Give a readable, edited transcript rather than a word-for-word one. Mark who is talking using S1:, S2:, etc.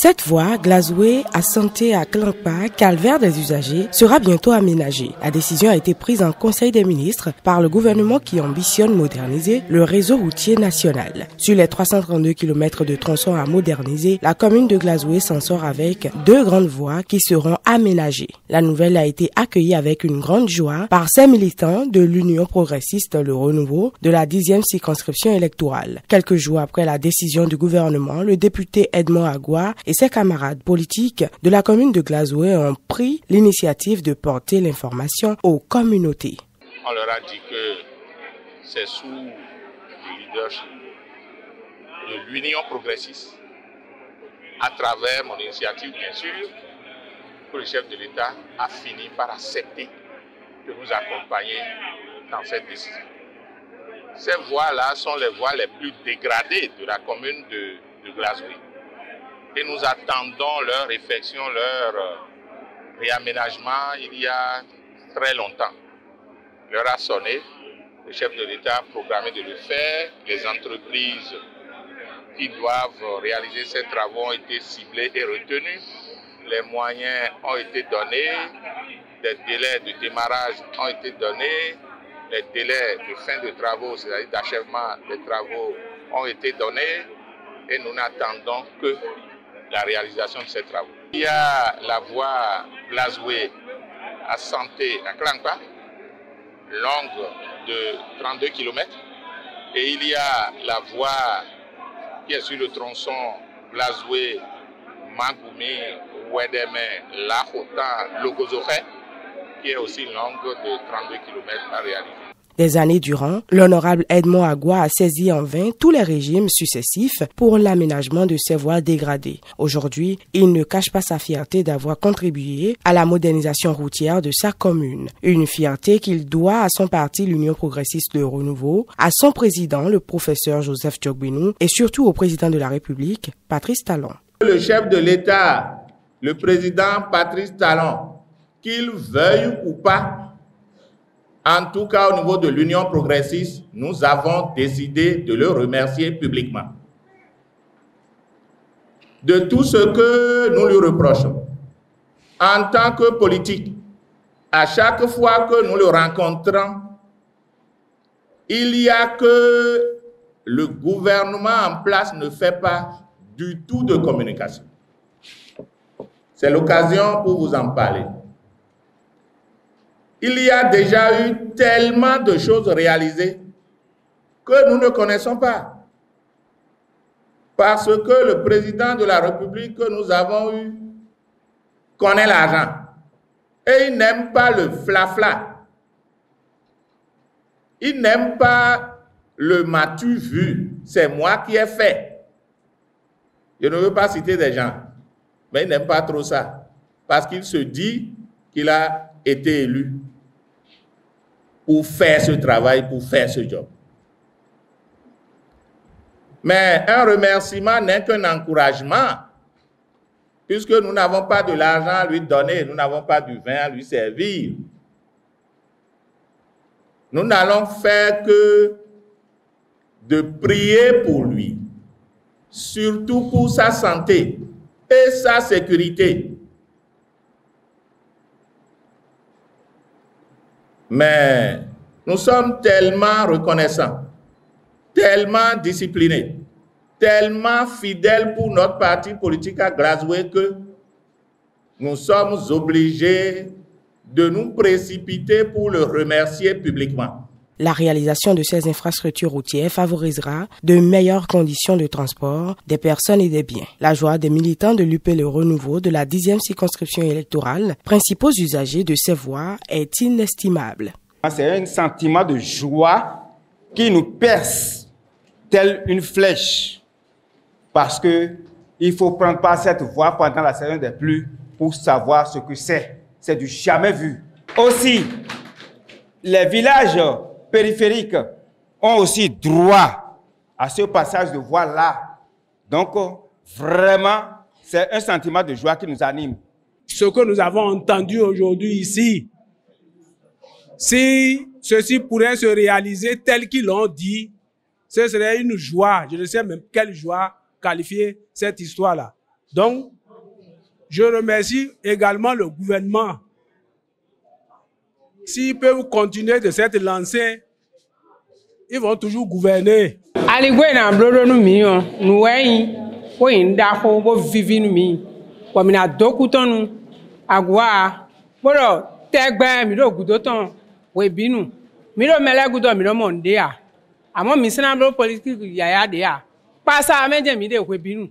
S1: Cette voie, Glazoué à Santé à Klankpa, calvaire des usagers, sera bientôt aménagée. La décision a été prise en Conseil des ministres par le gouvernement qui ambitionne moderniser le réseau routier national. Sur les 332 km de tronçons à moderniser, la commune de Glazoué s'en sort avec 2 grandes voies qui seront aménagées. La nouvelle a été accueillie avec une grande joie par ces militants de l'Union progressiste Le Renouveau de la 10e circonscription électorale. Quelques jours après la décision du gouvernement, le député Edmond Agua et ses camarades politiques de la commune de Glazoué ont pris l'initiative de porter l'information aux communautés.
S2: On leur a dit que c'est sous le leadership de l'Union progressiste, à travers mon initiative bien sûr, que le chef de l'État a fini par accepter de nous accompagner dans cette décision. Ces voies-là sont les voies les plus dégradées de la commune de Glazoué. Et nous attendons leur réflexion, leur réaménagement il y a très longtemps. L'heure a sonné, le chef de l'État a programmé de le faire, les entreprises qui doivent réaliser ces travaux ont été ciblées et retenues, les moyens ont été donnés, des délais de démarrage ont été donnés, les délais de fin de travaux, c'est-à-dire d'achèvement des travaux, ont été donnés et nous n'attendons que la réalisation de ces travaux. Il y a la voie Glazoué à Santé à Klankpa, longue de 32 km, et il y a la voie qui est sur le tronçon Glazoué, Magoumi, Ouedeme, Lahota, Logozoré, qui est aussi longue de 32 km à réaliser.
S1: Des années durant, l'honorable Edmond Agua a saisi en vain tous les régimes successifs pour l'aménagement de ces voies dégradées. Aujourd'hui, il ne cache pas sa fierté d'avoir contribué à la modernisation routière de sa commune. Une fierté qu'il doit à son parti, l'Union progressiste Le Renouveau, à son président, le professeur Joseph Djogbenou, et surtout au président de la République, Patrice Talon.
S3: Le chef de l'État, le président Patrice Talon, qu'il veuille ou pas, en tout cas, au niveau de l'Union progressiste, nous avons décidé de le remercier publiquement de tout ce que nous lui reprochons. En tant que politique, à chaque fois que nous le rencontrons, il y a que le gouvernement en place ne fait pas du tout de communication. C'est l'occasion pour vous en parler. Il y a déjà eu tellement de choses réalisées que nous ne connaissons pas. Parce que le président de la République que nous avons eu connaît l'argent. Et il n'aime pas le flafla. Il n'aime pas le m'as-tu vu. C'est moi qui ai fait. Je ne veux pas citer des gens. Mais il n'aime pas trop ça. Parce qu'il se dit qu'il a été élu pour faire ce travail, pour faire ce job. Mais un remerciement n'est qu'un encouragement, puisque nous n'avons pas de l'argent à lui donner, nous n'avons pas du vin à lui servir. Nous n'allons faire que de prier pour lui, surtout pour sa santé et sa sécurité. Mais nous sommes tellement reconnaissants, tellement disciplinés, tellement fidèles pour notre parti politique à Glazoué que nous sommes obligés de nous précipiter pour le remercier publiquement.
S1: La réalisation de ces infrastructures routières favorisera de meilleures conditions de transport des personnes et des biens. La joie des militants de l'UP Le Renouveau de la 10e circonscription électorale, principaux usagers de ces voies, est inestimable.
S4: C'est un sentiment de joie qui nous perce telle une flèche parce qu'il ne faut prendre pas cette voie pendant la saison des pluies pour savoir ce que c'est. C'est du jamais vu. Aussi, les villages périphériques ont aussi droit à ce passage de voie-là. Donc, vraiment, c'est un sentiment de joie qui nous anime.
S5: Ce que nous avons entendu aujourd'hui ici, si ceci pourrait se réaliser tel qu'ils l'ont dit, ce serait une joie. Je ne sais même quelle joie qualifier cette histoire-là. Donc, Je remercie également le gouvernement. S'ils peuvent continuer de cette lancée, ils vont toujours gouverner.
S6: Aligwe na blodo nu mi o nu weyin ko inda ko bo vivi nu mi ko mi na dokutonu agwa bodo tegbe mi do gudotan we binu mi do mele gudo mi do monde a amo mi sina blo politique yaya de a pasa meje mi de we binu.